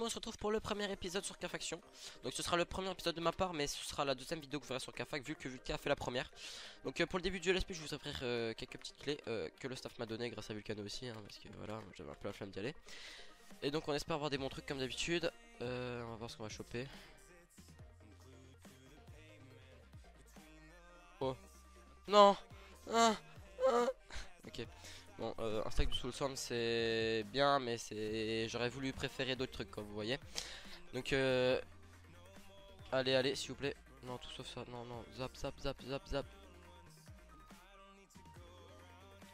on se retrouve pour le premier épisode sur K-Faction. Donc ce sera le premier épisode de ma part, mais ce sera la deuxième vidéo que vous verrez sur K-Fac, vu que Vulca a fait la première. Donc pour le début du LSP, je vais vous offrir quelques petites clés que le staff m'a donné grâce à Vulcano aussi, hein, parce que voilà, j'avais un peu la flemme d'y aller. Et donc on espère avoir des bons trucs comme d'habitude. On va voir ce qu'on va choper. Oh non, ok. Bon, un stack de Soul Sand c'est bien, mais j'aurais voulu préférer d'autres trucs, comme vous voyez. Donc allez, s'il vous plaît. Non, tout sauf ça. Non, zap.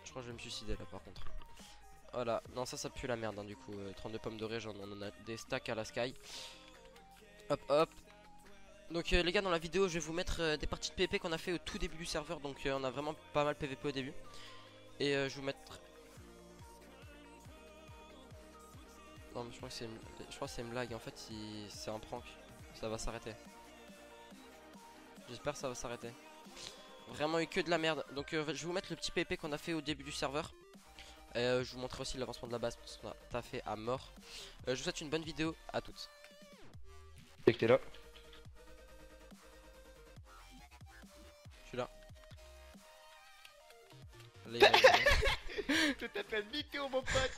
Je crois que je vais me suicider là par contre. Voilà, non, ça pue la merde, hein, du coup. 32 pommes dorées, on en a des stacks à la sky. Hop. Donc les gars, dans la vidéo je vais vous mettre des parties de PvP qu'on a fait au tout début du serveur. Donc on a vraiment pas mal PvP au début. Et je vais vous mettre... Non mais je crois que c'est une blague. En fait c'est un prank. Ça va s'arrêter. J'espère que ça va s'arrêter. Vraiment eu que de la merde. Donc je vais vous mettre le petit PvP qu'on a fait au début du serveur. Je vous montrerai aussi l'avancement de la base parce qu'on a taffé à mort. Je vous souhaite une bonne vidéo à toutes. Dès que t'es là. Je suis là. Je t'appelle Mythéo mon pote.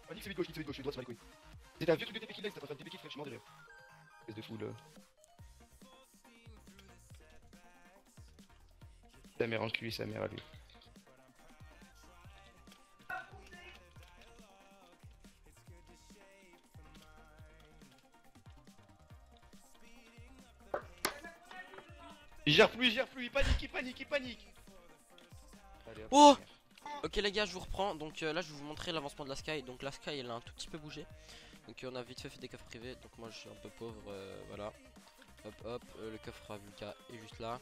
Ah, nique celui de gauche, je droite sur les couilles. C'était un vieux truc de TP kill là, c'était en train de TP kill fraîchement derrière. Espèce de fou là. Sa mère en cul, sa mère à lui. Il gère plus, il panique. Allez, hop, Oh! Ok les gars, je vous reprends. Donc là je vais vous montrer l'avancement de la sky. Donc la sky elle a un tout petit peu bougé. Donc on a vite fait des coffres privés. Donc moi je suis un peu pauvre, voilà. Hop, le coffre à Vulca est juste là.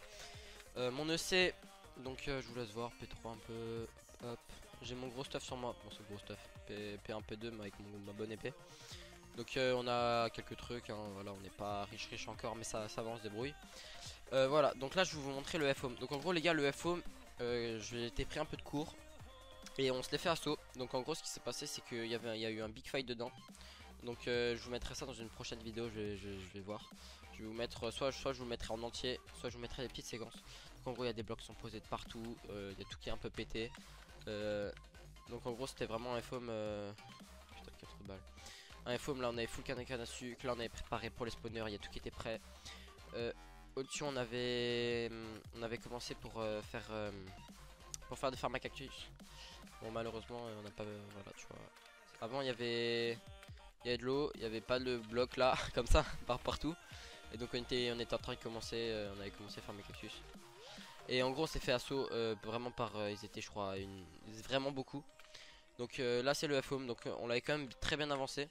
Mon EC, donc je vous laisse voir, P3 un peu. Hop, j'ai mon gros stuff sur moi. Bon c'est gros stuff, P1, P2 mais avec ma bonne épée. Donc on a quelques trucs, hein. Voilà, on n'est pas riche encore, mais ça va, on se débrouille. Voilà, donc là je vais vous montrer le FOM. Donc en gros les gars, le FOM, j'ai été pris un peu de cours et on se l'est fait assaut. Donc en gros ce qui s'est passé c'est qu'il y a eu un big fight dedans. Donc je vous mettrai ça dans une prochaine vidéo, je vais voir. Je vais vous mettre, soit je vous mettrai en entier, soit je vous mettrai les petites séquences. Donc en gros il y a des blocs qui sont posés de partout, il y a tout qui est un peu pété. Donc en gros c'était vraiment un FOM, putain 4 balles. Un FOM, là on avait full canne à sucre, là on avait préparé pour les spawners, il y a tout qui était prêt. Au-dessus on avait commencé pour faire des farms à cactus. Bon malheureusement on n'a pas, voilà tu vois. Avant il y avait de l'eau, il n'y avait pas le bloc là comme ça partout. Et donc on était en train de commencer, on avait commencé à faire mes cactus. Et en gros on s'est fait assaut vraiment par, ils étaient je crois vraiment beaucoup. Donc là c'est le FOM, donc on l'avait quand même très bien avancé.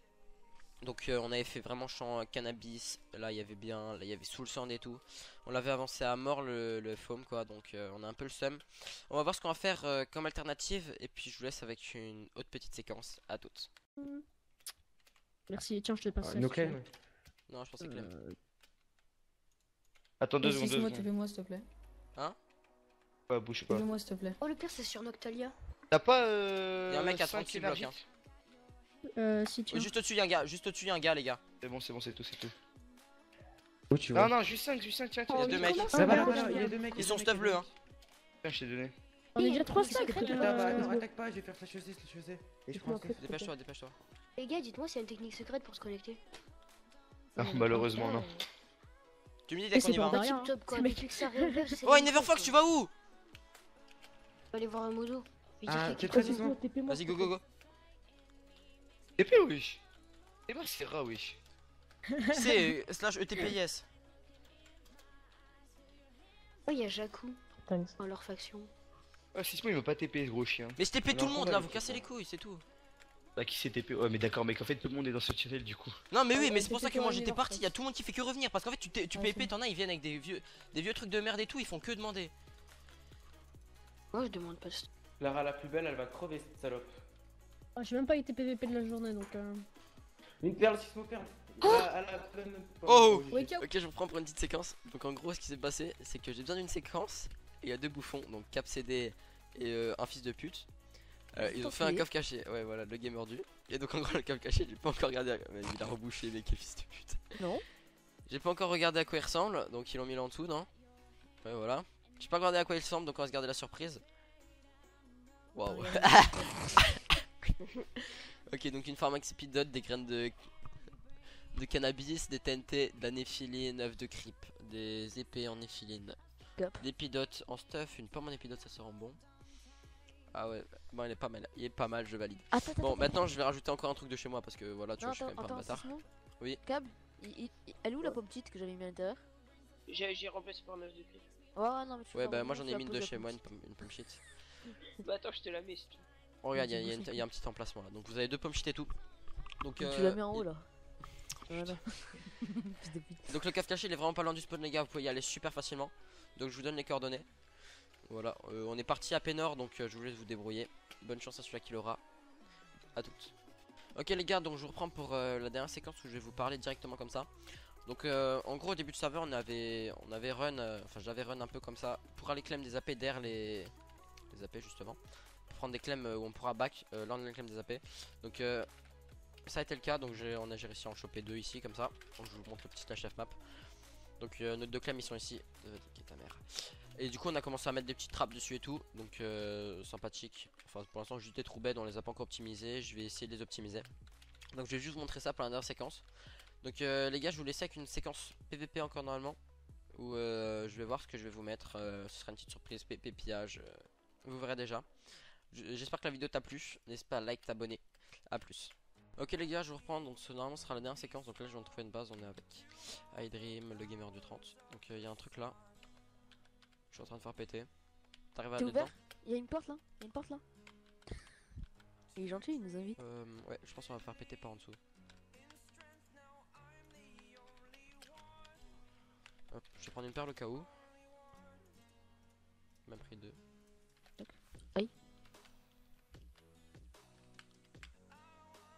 Donc on avait fait vraiment champ cannabis, là il y avait bien, là il y avait Soul Sand et tout. On l'avait avancé à mort le FOM quoi, donc on a un peu le seum. On va voir ce qu'on va faire comme alternative et puis je vous laisse avec une autre petite séquence, à toutes. Merci, tiens, je te passe ça. No claim. Non je pensais que l'aime. Attends 2 secondes, 2 moi, secondes. TP-moi s'il te plaît. Hein? Ouais, bouge pas. TP-moi s'il te plaît. Oh, le pire, c'est sur Noctalia. T'as pas Y'a un mec à 5 36 blocs, hein. Si tiens. Juste au-dessus y'a un gars, les gars. C'est bon, c'est tout. Où tu vois? Non, juste 5, tiens. Il y a deux mecs. Là-bas, il y a deux mecs. Ils sont stuff bleu, hein. Tiens, je t'ai donné. On est déjà 3 stacks. Non, attaque pas, je vais faire flasheuse. Et je prends ça. Dépêche-toi. Les gars, dites-moi s'il y a une technique secrète pour se connecter. Non, malheureusement, non. Tu me dis dès qu'on y va. pas rien, Tip top quoi, depuis que ça arrive. Oh, Neverfox, tu vas où? Je vais aller voir un modo. Ah, t'es prêt, dis-moi. Vas-y, go. TP, wesh. Et moi, c'est rare, wesh. C'est slash ETPIS. Oh, il y a Jakku Thanks. dans leur faction. Ah, si il m'a pas TP, ce gros chien. Mais je TP tout le monde là, vous cassez les couilles, c'est tout. Bah, qui s'est TP? Ouais, mais d'accord, mec, en fait, tout le monde est dans ce tunnel du coup. Non, mais oui, Ouais, mais c'est pour ça que moi TP j'étais pour parti. Neverfox. Il y a tout le monde qui fait que revenir. Parce qu'en fait, tu Ouais, PvP, t'en as, ils viennent avec des vieux trucs de merde et tout, ils font que demander. Moi, je demande pas. Lara la plus belle, elle va crever cette salope. Ah, j'ai même pas été PVP de la journée donc. Une perle, 6 mots perle. Oh Wake up. Ok, je vous prends pour une petite séquence. Donc en gros, ce qui s'est passé, c'est que j'ai besoin d'une séquence. Et il y a deux bouffons, donc Cap CD et un fils de pute. Ils ont fait un coffre caché, ouais voilà, le game mordu. Et donc en gros le coffre caché, j'ai pas encore regardé. Mais il a rebouché, mec, quel fils de pute. Non. J'ai pas encore regardé à quoi il ressemble, donc ils l'ont mis là en dessous, non? Ouais voilà. J'ai pas regardé à quoi il ressemble, donc on va se garder la surprise. Waouh. Ok, donc une pharmaxipidote, des graines de cannabis, des TNT, de la néphiline, œufs de creep, des épées en néphiline, Gap. des épidotes en stuff, une pomme en épidote, ça se rend bon. Ah ouais, bon il est pas mal, il est pas mal, je valide. Attends, Bon, attends, maintenant je vais rajouter encore un truc de chez moi parce que voilà, tu non, vois, je suis quand même attends, pas un bâtard. Simon. Oui. Cab, elle est où la pomme petite que j'avais mis à l'intérieur? J'ai remplacé par un œuf de cri. Ouais, non, mais tu Ouais, peux bah vraiment moi j'en ai la mis pose deux la chez moi, pomme une pomme shit. Bah attends, je te la mets si tu veux. Oh, regarde, Vas-y, il y, a vas-y. il y a un petit emplacement là. Donc vous avez deux pommes shit et tout. Donc petite. Tu la mets en haut là. Voilà. Fils de pute. Donc le cave caché il est vraiment pas loin du spawn les gars, vous pouvez y aller super facilement. Donc je vous donne les coordonnées. Voilà, on est parti à Pénor donc je vous laisse vous débrouiller. Bonne chance à celui qui l'aura. À toutes. Ok les gars, donc je vous reprends pour la dernière séquence où je vais vous parler directement comme ça. Donc en gros au début de serveur on avait run, enfin j'avais run un peu comme ça pour aller claim des AP derrière les AP justement. Pour prendre des claims où on pourra back, là on a les claims des AP. Donc ça a été le cas, donc j'ai réussi à en choper deux ici comme ça. Donc, je vous montre le petit slash F map. Donc nos deux claims ils sont ici. Ta mère. Et du coup on a commencé à mettre des petites trappes dessus et tout. Donc sympathique. Enfin pour l'instant juste des trous bêtes, on les a pas encore optimisés. Je vais essayer de les optimiser. Donc je vais juste vous montrer ça pour la dernière séquence. Donc les gars je vous laisse avec une séquence PVP encore normalement. Où je vais voir ce que je vais vous mettre. Ce sera une petite surprise PP pillage. Vous verrez déjà. J'espère que la vidéo t'a plu. N'hésite pas à like, t'abonner. A plus. Ok les gars, je vous reprends, donc ce normalement sera la dernière séquence. Donc là je viens de trouver une base, on est avec iDream, le gamer du 30. Donc il y a un truc là. Je suis en train de faire péter. T'arrives à T'es aller dedans? ouvert? Il y a une porte là. Il y a une porte là. Il est gentil, il nous invite. Ouais, je pense qu'on va faire péter par en dessous. Hop, je vais prendre une perle au cas où. J'ai même pris deux. Aïe.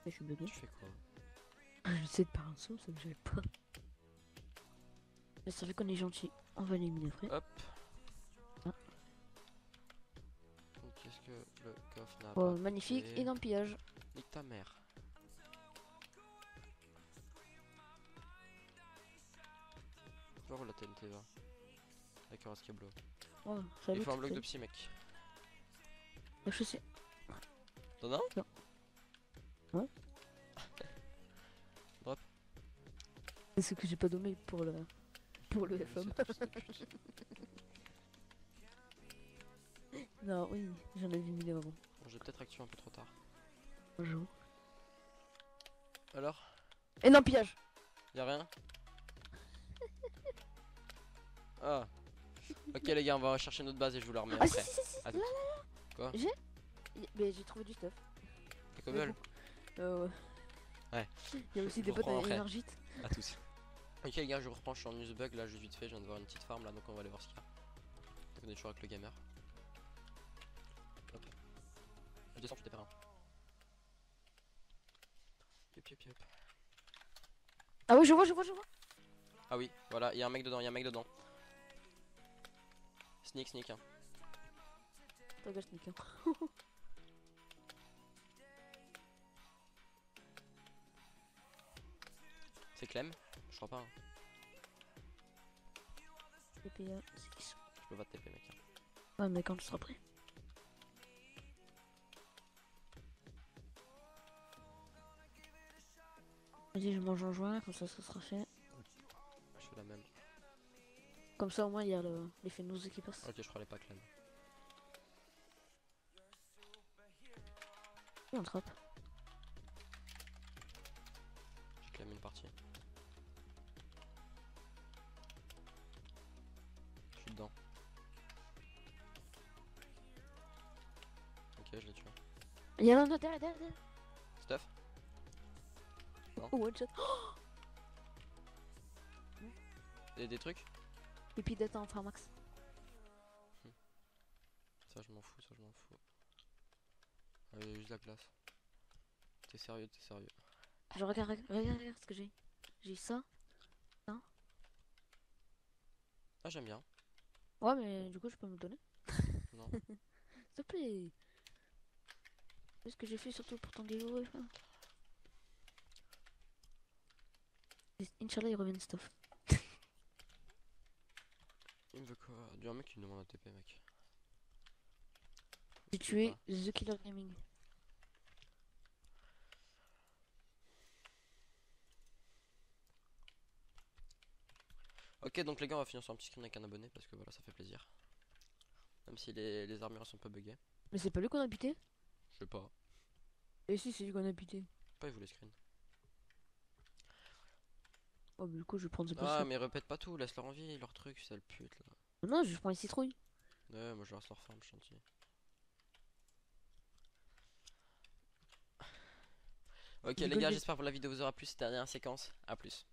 Je suis bugué. Tu fais quoi? J'essaie de par un saut, ça me gêne pas. Mais ça fait qu'on est gentil. On va l'éliminer après. Hop. Ah. Donc qu'est-ce que le coffre n'a Oh, pas magnifique, fait? énorme pillage. Nique ta mère. Tu vois où la TNT va? D'accord, ce câble. Oh, Il salut. faut un bloc de psy mec. Je sais. T'en as un? Non. Ouais. Drop. C'est ce que j'ai pas donné pour le Oui, FM. c'est un fils de pute. Non, oui, j'en avais mis avant. Bon, j'ai peut-être activé un peu trop tard. Bonjour. Alors? Énorme pillage. Y'a rien? Ah. Ok les gars, on va chercher notre base et je vous la remets Ah si après. si si, si. À Là, toutes. Quoi? Mais j'ai trouvé du stuff. T'es cobble? Ouais. Ouais. Il y a aussi Je des vous bottes reprends à après. énergite. À tous. Ok les gars, je reprends, je suis en news bug là, juste vite fait, je viens de voir une petite farm là, donc on va aller voir ce qu'il y a. Donc on est toujours avec le gamer. Hop. Je descends, tu t'es pas un. Yop yop yop. Ah oui, je vois. Ah oui, voilà, il y a un mec dedans, Sneak, sneak hein. T'as gâché nickel. C'est Clem? Je crois pas hein. Et puis, c'est qui ça? Je peux pas te TP mec hein. Ouais, mais quand tu seras prêt. Vas-y, je mange en joint, comme ça sera fait. Je fais la même. Comme ça, au moins, il y a l'effet nausée qui passe. Ok, je crois les pas Clem. Et on trappe. J'ai Clem une partie. Je suis dedans. Ok, je l'ai tué. Il y a un autre derrière. Stuff? Oh, one shot. Des trucs? Et puis d'être en Pharmax. Ça je m'en fous, juste la glace. T'es sérieux? Je regarde ce que j'ai. J'ai ça. Ah j'aime bien. Ouais, mais du coup, je peux me le donner. Non. S'il te plaît. C'est ce que j'ai fait surtout pour ton déjouer. Inch'Allah, ils reviennent stuff. Il me veut quoi? Du un mec qui me demande un TP, mec. J'ai tué The Killer Gaming. Ok, donc les gars, on va finir sur un petit screen avec un abonné parce que voilà, ça fait plaisir. Même si les armures sont pas buggées. Mais c'est pas lui qu'on a buté? Je sais pas. Et si, c'est lui qu'on a buté. Pas, il voulait screen. Oh, mais du coup, je vais prendre ce Ah, poste. mais répète pas tout, laisse leur en vie, leur truc, sale pute là. Non, je prends une citrouille. Ouais, moi je reste leur farm, chantier. Ok, les gars, j'espère que la vidéo vous aura plu cette dernière séquence. A plus.